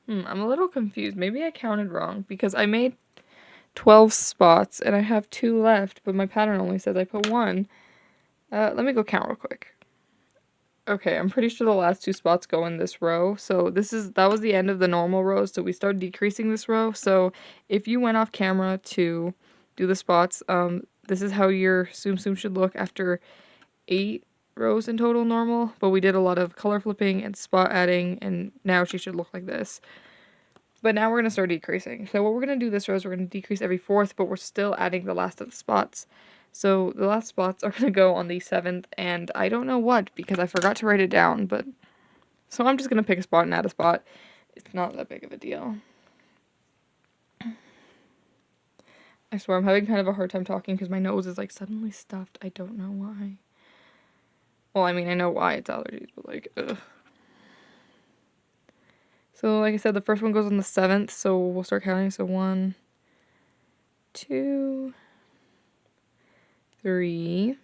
I'm a little confused. Maybe I counted wrong because I made 12 spots and I have 2 left, but my pattern only says I put 1. Let me go count real quick. Okay, I'm pretty sure the last 2 spots go in this row. So that was the end of the normal row, so we started decreasing this row. So if you went off camera to do the spots, this is how your Tsum Tsum should look after 8 rows in total normal. But we did a lot of color flipping and spot adding, and now she should look like this. But now we're going to start decreasing. So what we're going to do this row is we're going to decrease every 4th, but we're still adding the last of the spots. So the last spots are going to go on the 7th, and I don't know what, because I forgot to write it down, but... So I'm just going to pick a spot and add a spot. It's not that big of a deal. I swear, I'm having kind of a hard time talking because my nose is, like, suddenly stuffed. I don't know why. Well, I mean, I know why it's allergies, but, like, ugh. So, like I said, the first one goes on the 7th, so we'll start counting. So 1, 2, 3.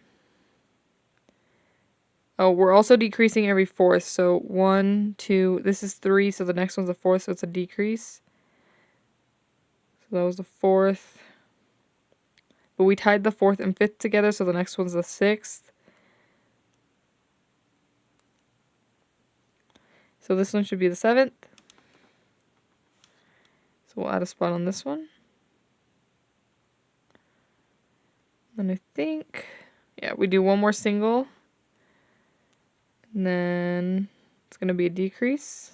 Oh, we're also decreasing every 4th. So 1, 2, this is 3, so the next one's a 4th, so it's a decrease. So that was the 4th. But we tied the 4th and 5th together, so the next one's the 6th. So this one should be the 7th. So we'll add a spot on this one. Then I think, yeah, we do one more single. And then it's going to be a decrease.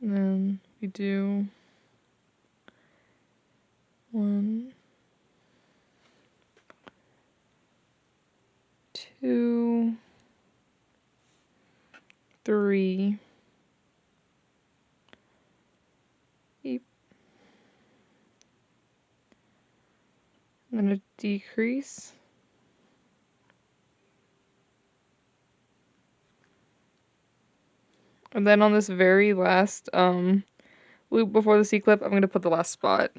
And then we do 1, 2, 3. And then a decrease. And then on this very last loop before the C-clip, I'm going to put the last spot.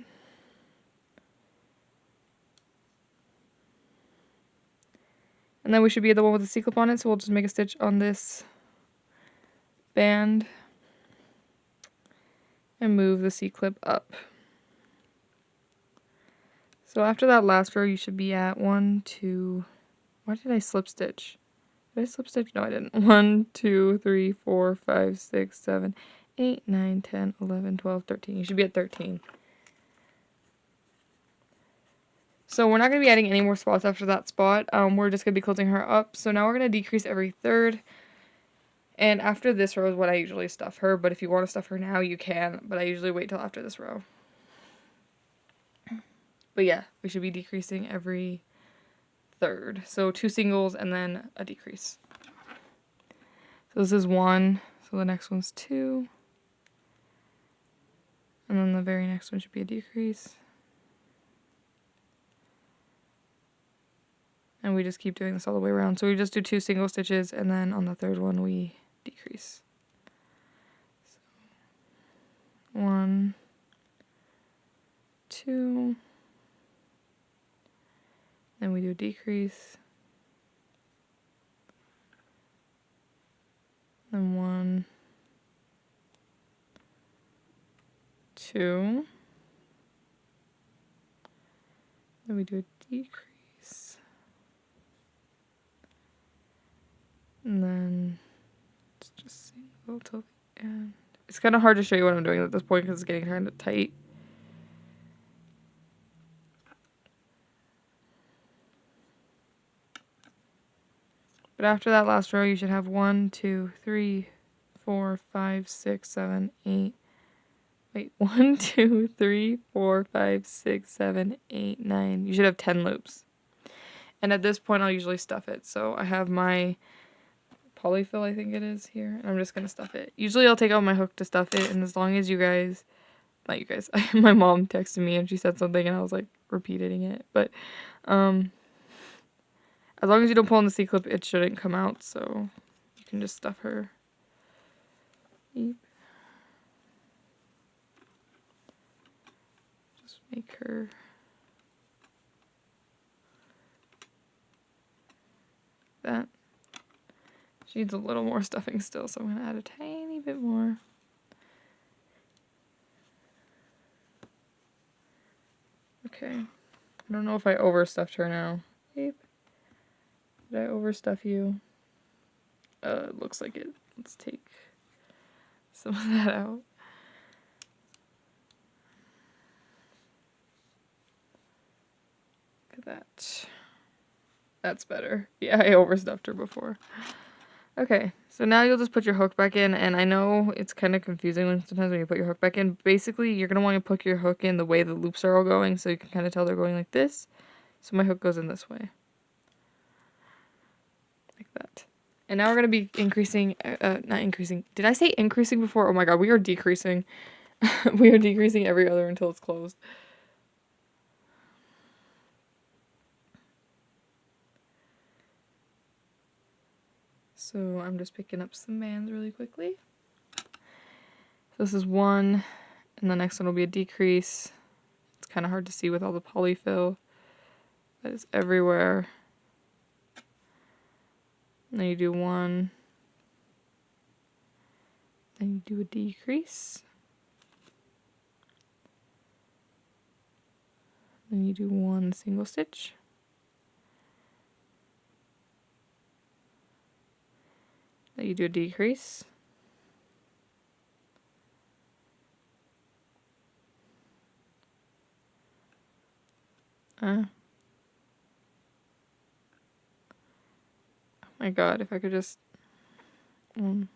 And then we should be the one with the C-clip on it, so we'll just make a stitch on this band and move the C-clip up. So after that last row, you should be at 1, 2... Why did I slip stitch? Did I slip stitch? No, I didn't. 1, 2, 3, 4, 5, 6, 7, 8, 9, 10, 11, 12, 13. You should be at 13. So we're not going to be adding any more spots after that spot. We're just going to be closing her up. So now we're going to decrease every 3rd. And after this row is what I usually stuff her. But if you want to stuff her now, you can. But I usually wait till after this row. But yeah, we should be decreasing every 3rd. So 2 singles and then a decrease. So this is 1. So the next one's 2. And then the very next one should be a decrease. And we just keep doing this all the way around. So we just do 2 single stitches, and then on the 3rd one we decrease. So 1, 2, then we do a decrease, then 1, 2, then we do a decrease. And then it's just single till the end. It's kind of hard to show you what I'm doing at this point because it's getting kind of tight. But after that last row, you should have 1, 2, 3, 4, 5, 6, 7, 8. Wait, 1, 2, 3, 4, 5, 6, 7, 8, 9. You should have 10 loops. And at this point, I'll usually stuff it. So I have my polyfill, I think it is here, and I'm just gonna stuff it. Usually I'll take out my hook to stuff it, and as long as you guys, not you guys, my mom texted me and she said something and I was like repeating it, but as long as you don't pull on the C-clip, it shouldn't come out, so you can just stuff her. Just make her that. She needs a little more stuffing still, so I'm going to add a tiny bit more. Okay. I don't know if I overstuffed her now. Babe, did I overstuff you? Looks like it. Let's take some of that out. Look at that. That's better. Yeah, I overstuffed her before. Okay, so now you'll just put your hook back in, and I know it's kind of confusing sometimes when you put your hook back in. Basically, you're going to want to put your hook in the way the loops are all going, so you can kind of tell they're going like this. So my hook goes in this way. Like that. And now we're going to be increasing, not increasing. Did I say increasing before? Oh my god, we are decreasing. We are decreasing every other until it's closed. So I'm just picking up some bands really quickly. So this is one, and the next one will be a decrease. It's kind of hard to see with all the polyfill that is everywhere. And then you do one, then you do a decrease. Then you do one single stitch. Then you do a decrease. Oh my god, if I could just a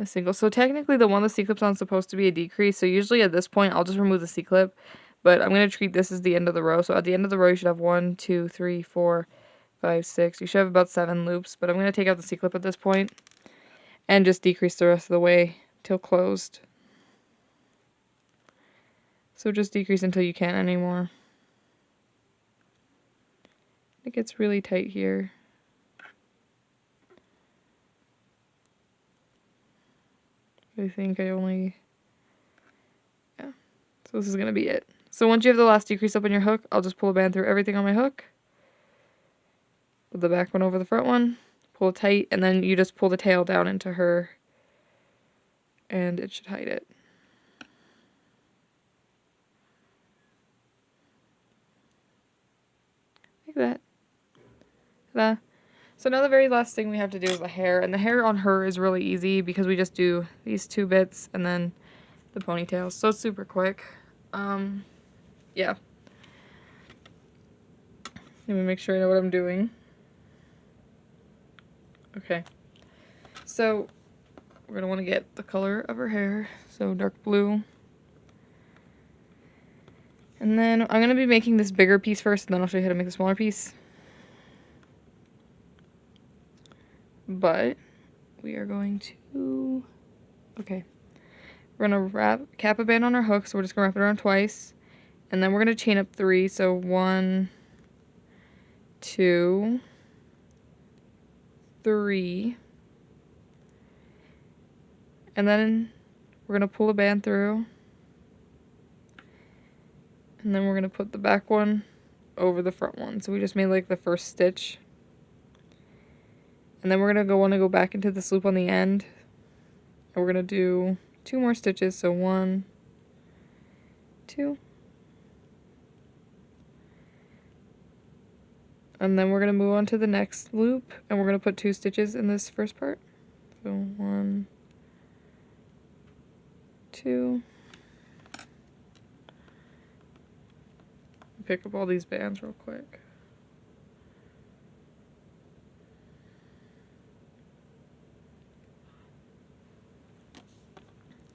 single. So technically the one the C-clip's on is supposed to be a decrease. So usually at this point I'll just remove the C-clip, but I'm going to treat this as the end of the row. So at the end of the row you should have 1, 2, 3, 4, 5, 6. You should have about 7 loops, but I'm going to take out the C-clip at this point and just decrease the rest of the way till closed. So just decrease until you can't anymore. It gets really tight here. I think I only, yeah. So this is going to be it. So once you have the last decrease up on your hook, I'll just pull a band through everything on my hook. Put the back one over the front one. Pull it tight, and then you just pull the tail down into her, and it should hide it. Like that. Ta-da. So now the very last thing we have to do is the hair, and the hair on her is really easy because we just do these 2 bits and then the ponytails, so it's super quick. Yeah. Let me make sure I know what I'm doing. Okay. So we're going to want to get the color of her hair, so dark blue. And then I'm going to be making this bigger piece first, and then I'll show you how to make the smaller piece. But we are going to, okay, we're going to cap a band on our hook, so we're just going to wrap it around twice. And then we're going to chain up 3, so 1, 2, 3. And then we're going to pull a band through. And then we're going to put the back one over the front one. So we just made like the first stitch. And then we're going to want to go back into this loop on the end. And we're going to do 2 more stitches. So 1, 2. And then we're going to move on to the next loop. And we're going to put 2 stitches in this first part. So 1, 2. Pick up all these bands real quick.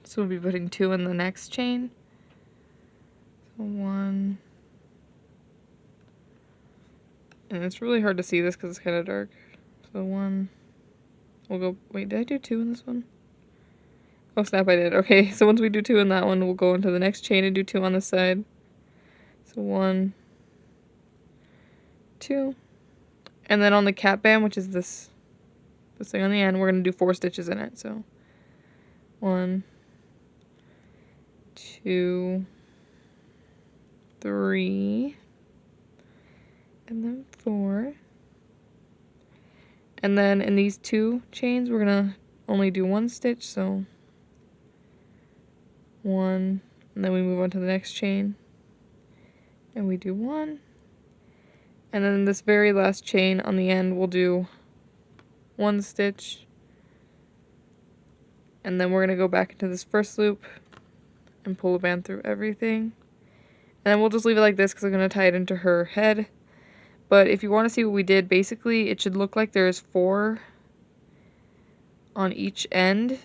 So we'll be putting 2 in the next chain. So 1. And it's really hard to see this because it's kind of dark. So 1. We'll go, wait, did I do 2 in this one? Oh snap, I did. Okay, so once we do 2 in that one, we'll go into the next chain and do 2 on this side. So 1, 2. And then on the cap band, which is this thing on the end, we're going to do 4 stitches in it. So 1, 2, 3, and then 4. And then in these 2 chains, we're going to only do 1 stitch, so 1, and then we move on to the next chain, And we do 1. And then this very last chain on the end, we'll do 1 stitch. And then we're going to go back into this first loop and pull a band through everything. And then we'll just leave it like this because I'm going to tie it into her head. But if you want to see what we did, basically it should look like there's 4 on each end.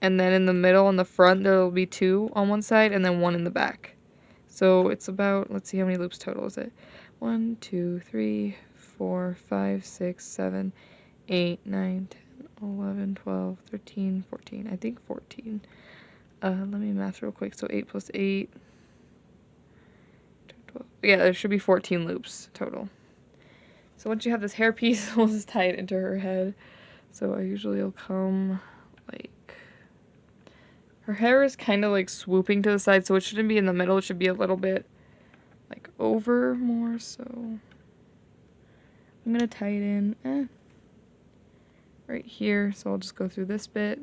And then in the middle on the front, there will be 2 on one side and then 1 in the back. So it's about, let's see how many loops total is it. 1, 2, 3, 4, 5, 6, 7, 8, 9, 10, 11, 12, 13, 14. I think 14. Let me math real quick. So 8 plus 8. 12. Yeah, there should be 14 loops total. So once you have this hair piece, we'll just tie it into her head. So I usually will come like... Her hair is kind of like swooping to the side, so it shouldn't be in the middle. It should be a little bit like over more, so I'm going to tie it in right here. So I'll just go through this bit.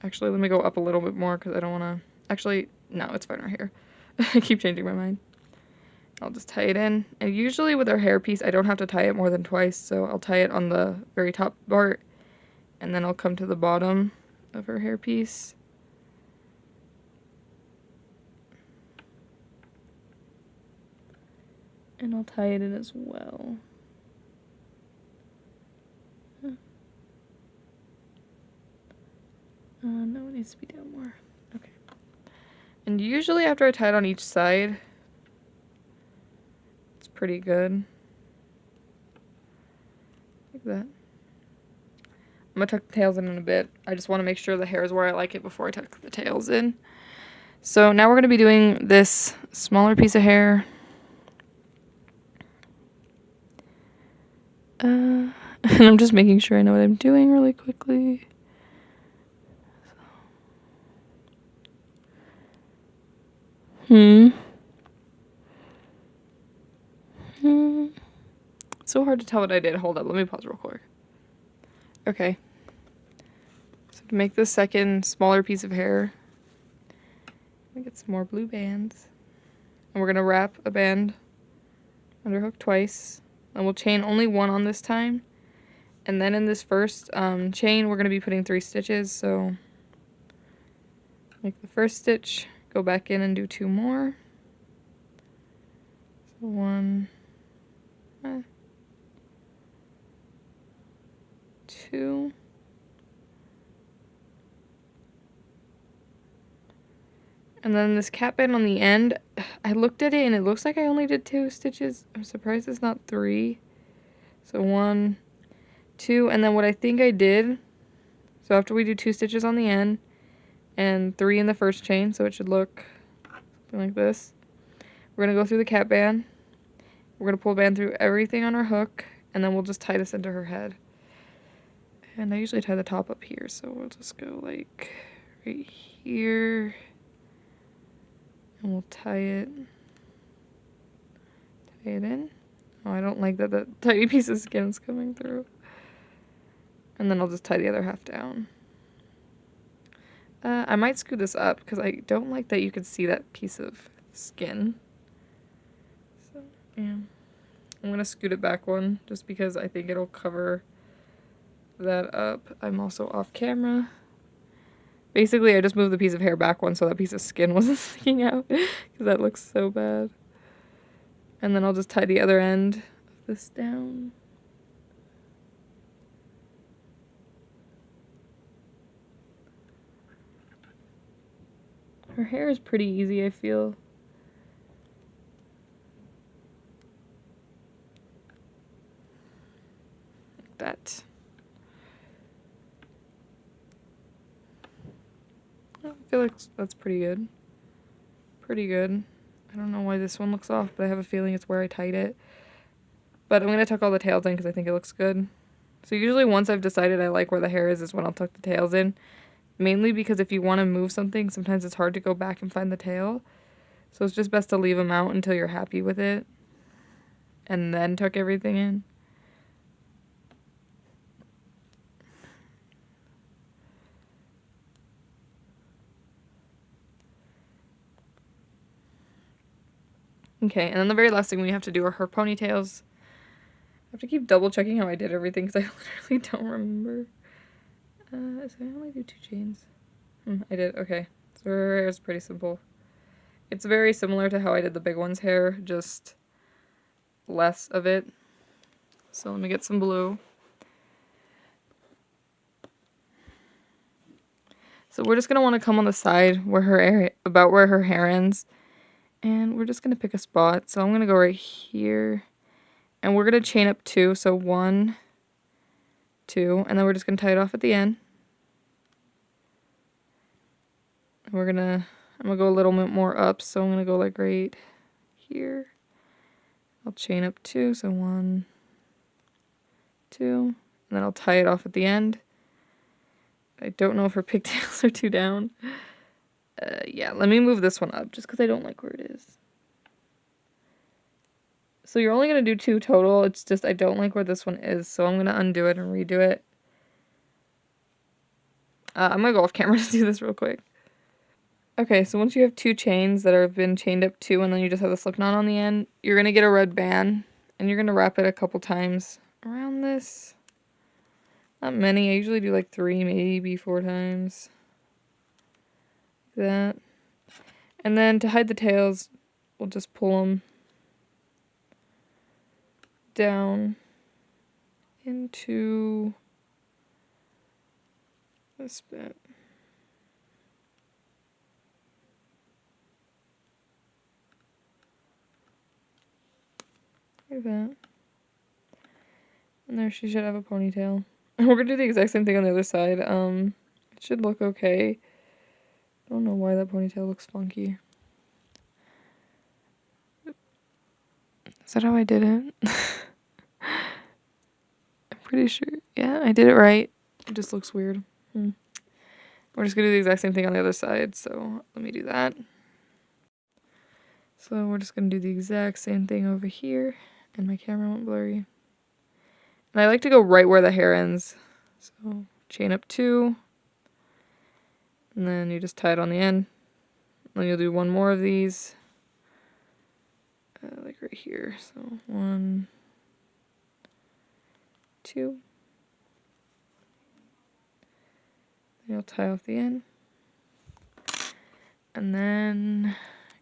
Actually, let me go up a little bit more because I don't want to... Actually, no, it's fine right here. I keep changing my mind. I'll just tie it in. And usually with our hair piece, I don't have to tie it more than twice, so I'll tie it on the very top part, and then I'll come to the bottom of her hair piece. And I'll tie it in as well. No, it needs to be down more. Okay. And usually after I tie it on each side, it's pretty good. Like that. I'm going to tuck the tails in a bit. I just want to make sure the hair is where I like it before I tuck the tails in. So now we're going to be doing this smaller piece of hair. And I'm just making sure I know what I'm doing really quickly. It's so hard to tell what I did. Hold up, let me pause real quick. Okay. So to make this second smaller piece of hair, let me get some more blue bands. And we're going to wrap a band, underhook twice, and we'll chain only 1 on this time. And then in this first chain, we're going to be putting 3 stitches. So make the first stitch, go back in and do 2 more. So 1, 2. And then this cap band on the end, I looked at it and it looks like I only did 2 stitches. I'm surprised it's not 3. So 1, 2, and then what I think I did, so after we do 2 stitches on the end and 3 in the first chain, so it should look something like this. We're going to go through the cap band. We're going to pull a band through everything on our hook, and then we'll just tie this into her head. And I usually tie the top up here, so we'll just go like right here. And we'll tie it in. Oh, I don't like that tiny piece of skin is coming through. And then I'll just tie the other half down. I might scoot this up because I don't like that you can see that piece of skin. So, yeah. I'm going to scoot it back 1 just because I think it'll cover that up. I'm also off camera. Basically, I just moved the piece of hair back 1 so that piece of skin wasn't sticking out because that looks so bad. And then I'll just tie the other end of this down. Her hair is pretty easy, I feel. Like that. I feel like that's pretty good. Pretty good. I don't know why this one looks off, but I have a feeling it's where I tied it. But I'm going to tuck all the tails in because I think it looks good. So usually once I've decided I like where the hair is when I'll tuck the tails in. Mainly because if you want to move something, sometimes it's hard to go back and find the tail. So it's just best to leave them out until you're happy with it. And then tuck everything in. Okay, and then the very last thing we have to do are her ponytails. I have to keep double checking how I did everything because I literally don't remember. So I only do 2 chains. I did, okay. So her hair is pretty simple. It's very similar to how I did the big one's hair, just less of it. So let me get some blue. So we're just going to want to come on the side where her hair, about where her hair ends. And we're just going to pick a spot. So I'm going to go right here. And we're going to chain up 2. So 1, 2. And then we're just going to tie it off at the end. And I'm going to go a little bit more up. So I'm going to go like right here. I'll chain up 2. So 1, 2. And then I'll tie it off at the end. I don't know if her pigtails are too down. Yeah, let me move this one up just because I don't like where it is. So you're only going to do 2 total. It's just I don't like where this one is. So I'm going to undo it and redo it. I'm going to go off camera to do this real quick. Okay, so once you have 2 chains that have been chained up 2 and then you just have the slip knot on the end, you're going to get a red band. And you're going to wrap it a couple times around this. Not many. I usually do like 3, maybe 4 times. Like that. And then to hide the tails, we'll just pull them down into this bit. Like that. And there she should have a ponytail. And we're going to do the exact same thing on the other side. It should look okay. I don't know why that ponytail looks funky. Is that how I did it? I'm pretty sure. Yeah, I did it right. It just looks weird. We're just going to do the exact same thing on the other side. So let me do that. So we're just going to do the exact same thing over here. And my camera went blurry. And I like to go right where the hair ends. So chain up 2. And then you just tie it on the end. Then you'll do 1 more of these. Like right here. So 1, 2. Then you'll tie off the end. And then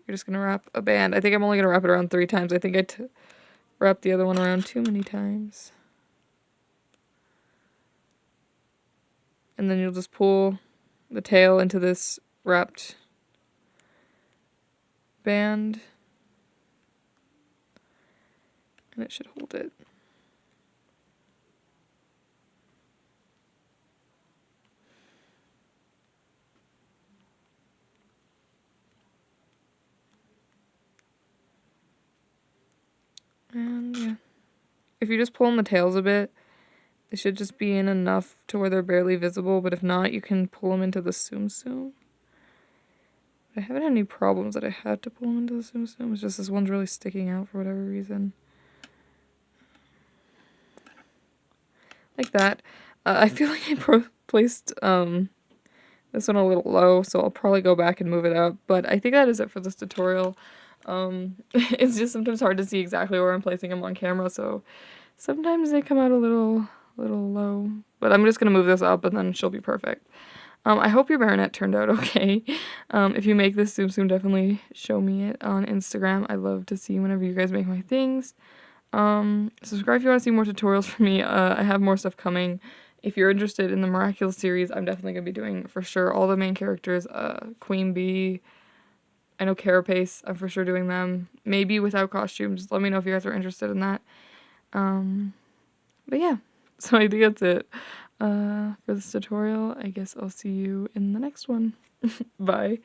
you're just going to wrap a band. I think I'm only going to wrap it around 3 times. I think I wrapped the other one around too many times. And then you'll just pull the tail into this wrapped band. And it should hold it. And yeah. If you just pull in the tails a bit, they should just be in enough to where they're barely visible, but if not, you can pull them into the Tsum Tsum. I haven't had any problems that I had to pull them into the Tsum Tsum. It's just this one's really sticking out for whatever reason. Like that. I feel like I placed this one a little low, so I'll probably go back and move it up. But I think that is it for this tutorial. It's just sometimes hard to see exactly where I'm placing them on camera, so sometimes they come out a little low. But I'm just going to move this up and then she'll be perfect. I hope your marionette turned out okay. If you make this Tsum Tsum, definitely show me it on Instagram. I love to see whenever you guys make my things. Subscribe if you want to see more tutorials from me. I have more stuff coming. If you're interested in the Miraculous series, I'm definitely going to be doing, for sure, all the main characters. Queen Bee, I know Carapace, I'm for sure doing them. Maybe without costumes. Let me know if you guys are interested in that. But yeah, so I think that's it for this tutorial. I guess I'll see you in the next one. Bye.